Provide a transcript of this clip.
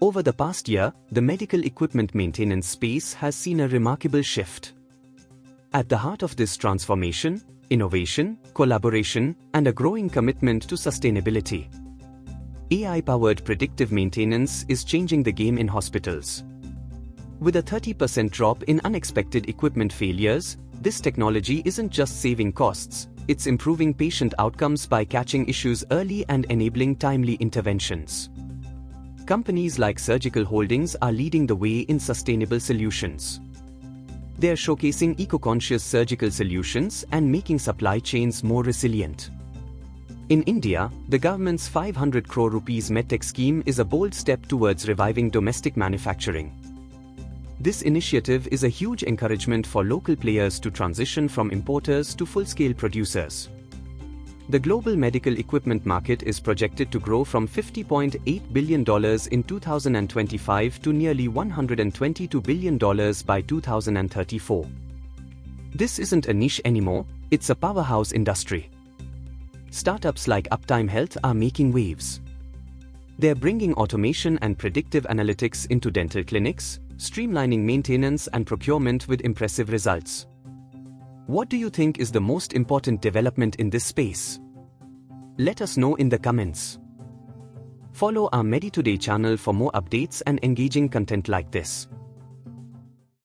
Over the past year, the medical equipment maintenance space has seen a remarkable shift. At the heart of this transformation, innovation, collaboration, and a growing commitment to sustainability. AI-powered predictive maintenance is changing the game in hospitals. With a 30% drop in unexpected equipment failures, this technology isn't just saving costs, it's improving patient outcomes by catching issues early and enabling timely interventions. Companies like Surgical Holdings are leading the way in sustainable solutions. They are showcasing eco-conscious surgical solutions and making supply chains more resilient. In India, the government's 500 crore rupees MedTech scheme is a bold step towards reviving domestic manufacturing. This initiative is a huge encouragement for local players to transition from importers to full-scale producers. The global medical equipment market is projected to grow from $50.8 billion in 2025 to nearly $122 billion by 2034. This isn't a niche anymore, it's a powerhouse industry. Startups like Uptime Health are making waves. They're bringing automation and predictive analytics into dental clinics, streamlining maintenance and procurement with impressive results. What do you think is the most important development in this space? Let us know in the comments. Follow our MEDEToday channel for more updates and engaging content like this.